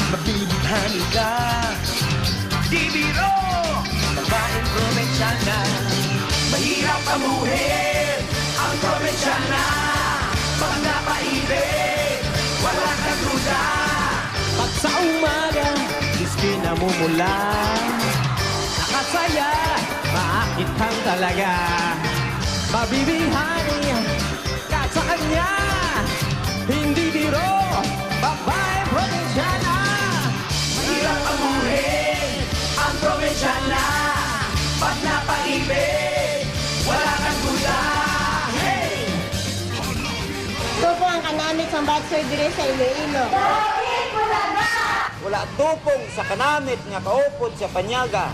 Mabibihani ka, di biro, babaeng probensyana. Mahirap amuhin ang probensyana. Pag napaibig, wala kang duda. Pag sa umaga, iski namumula, nakasaya, maakit kang talaga. Mabibihani ka sa kanya, hindi biro, babae probensyana. Mahirap amuhin ang probensyana. Pag napaibig, wala kang duda. Hey! Ito po ang kanamit sa bad surgery sa Iloilo. Wala tupong sa kanamit nga kaupod sa panyaga.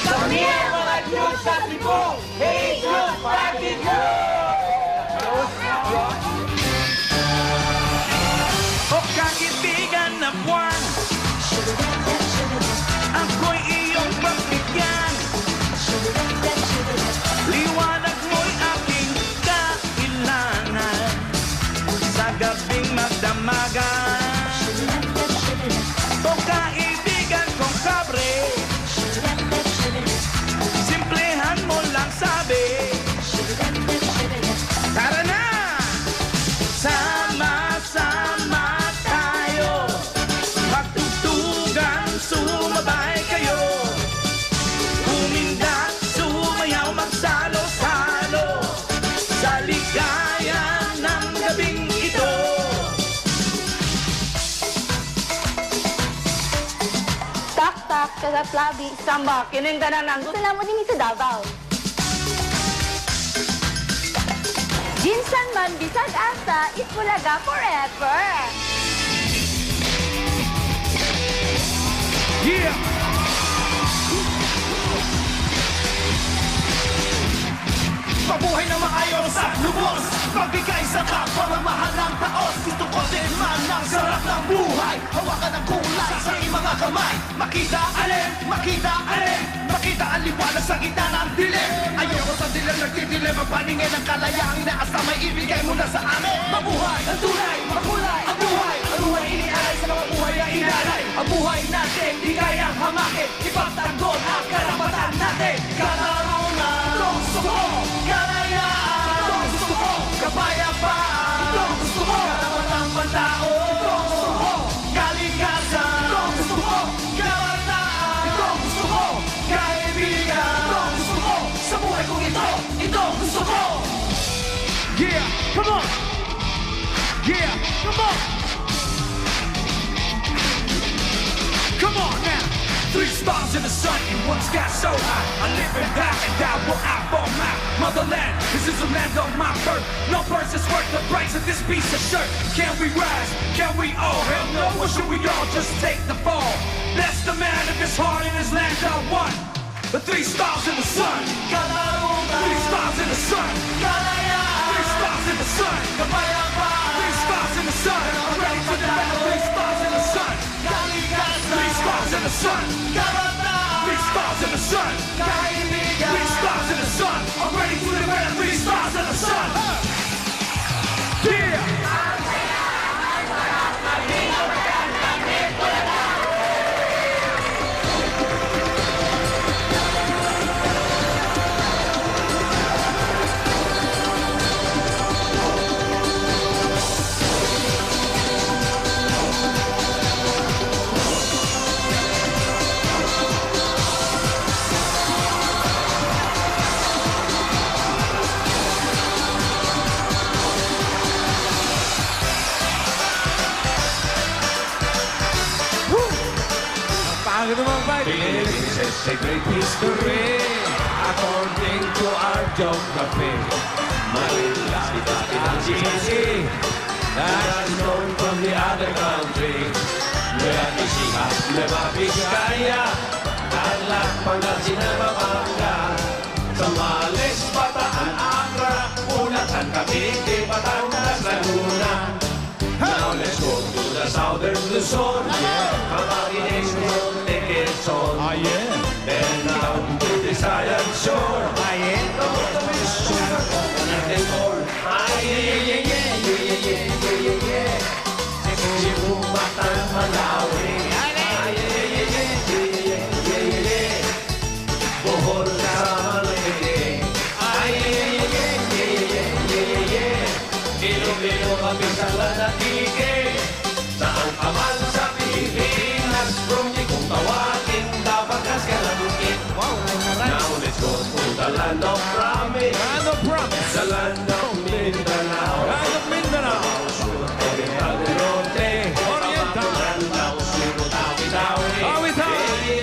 Kami ang mga Diyos sa Tibong! Hey, Diyos, Party Diyos! O kaibigan na buwan, ako'y iyong pagbigyan. Liwanag mo'y aking kailangan sa gabing magdamagan. O kaibigan kong kabre, simplehan mo lang sabi. Tara na! Sama-sama tayo, magtugtugan, sumabay kayo. Huminda, sumayaw, magsalo-salo sa ligaya ng gabing ito. Tak-tak, kagatlabi, samba, kining tanan ang gusto mo din sa Davao. Ginsan man, bisag asa, Itbulaga forever. Yeah! Mabuhay na maayos at lubos, magbigay sa kapwa, magmahal ng taos. Gusto ko din man ang sarap ng buhay, hawakan ang kulay sa iyong mga kamay. Makita alin, makita ang liwanag sa gitna ng dilim. Ayoko sa dilim, nagtidilim ang paningin ng kalayaang inaasa, may ibigay mo na sa amin. Mabuhay ang tunay, makulay ang buhay, ang buhay inialay sa mga buhay na inalay. Ang buhay natin, di kayang hamakin, ipagtanggol ang karapatan natin. Katarungan, itong gusto ko, kalayaan, itong gusto ko, kapayapaan, itong gusto ko, karamatan pantao, itong gusto ko, kalikasan, itong gusto ko, kabataan, itong gusto ko, kaibigan, itong gusto ko, sa buhay kong itong gusto ko. Yeah, come on! Yeah, come on! Come on now! 3 stars in the sun and one sky so high. I live in that and that will I for my motherland. This is the land of my birth. No person is worth the price of this piece of shirt. Can we rise? Can we all? Hell no, or should we all just take the fall? Bless the man of his heart and his land are one. The 3 stars in the sun. 3 stars in the sun. 3 stars in the sun. 3 stars in the sun. I'm ready to defend the 3 stars in the sun. 3 stars in the sun. 3 stars in the sun. 3 stars in the sun. I'm ready to defend the 3 stars in the sun. Yeah! Pangit naman, Pai. Philippines is a great history according to our geography. Manila is the capital city that's known from the other country. Nueva Ecija, Nueva Vizcaya, Tarlac, Pangasinan, Pampanga, Zambales, Bataan, Accra, Punatan, Cavite, Batangas, Laguna. Now let's go to the southern Luzon. Camarines, Quezon. Then down to the Visayan shore. Down to the Coconut and more. Ilo-ilo kami sa lalatigin. Saan ka man sa Pilipinas, Bromley kung tawagin, Dabagas ka na bukit. Now let's go to the land of promise. Land of promise. The land of Mindanao. Land of Mindanao. Oriental del Norte. Oriental. Landaw, Suro, Tawi-Tawi. Tawi-Tawi.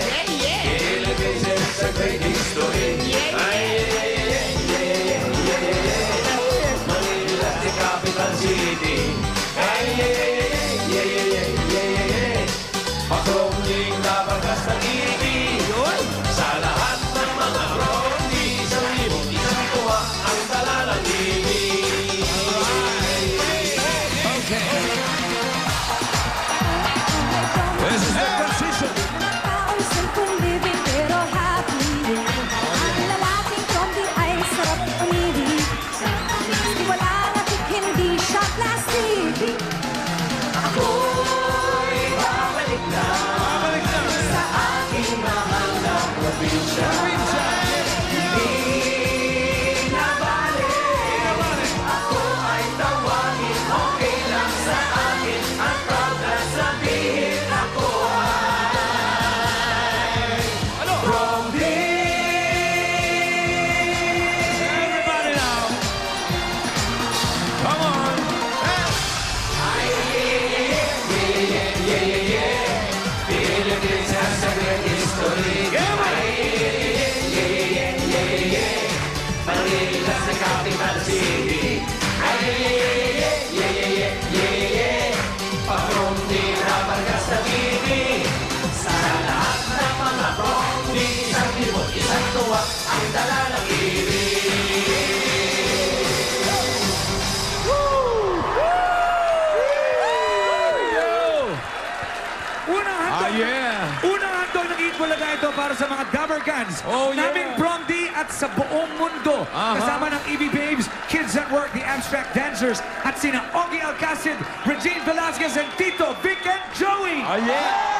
Philippines is a great history. Manila's the capital city. Pakromling Dabagas ng ibig. Sa lahat ng mga kromli, sa libong isang tuwa ang dala ng ibig. This is the transition. Taong simpleng living pero happy. Ang lalaking zombie ay sarap umibig. Di wala natin hindi siya plastic. Ako'y babalik na Babalik na. sa aking mahal na probinsya. Hindi na balik. Ako ay tawagin, okay lang sa akin. Ang proud na sabihin ako ay from Everybody now. Come on. Philippines has a great history. Manila's the capital city. Pakromling Dabagas ng ibig. Sa lahat ng mga kromling, isang libot, isang tuwa, ang dala ng Unang handog. yeah. Unang handog ng Eatbulaga ito para sa mga Dabarkans. Oh, yeah. Naming Prom D at sa buong mundo. Kasama ng EB Babes, Kids at Work, The Abstract Dancers, at sina Ogie Alcacid, Regine Velasquez, and Tito, Vic, and Joey. Yeah.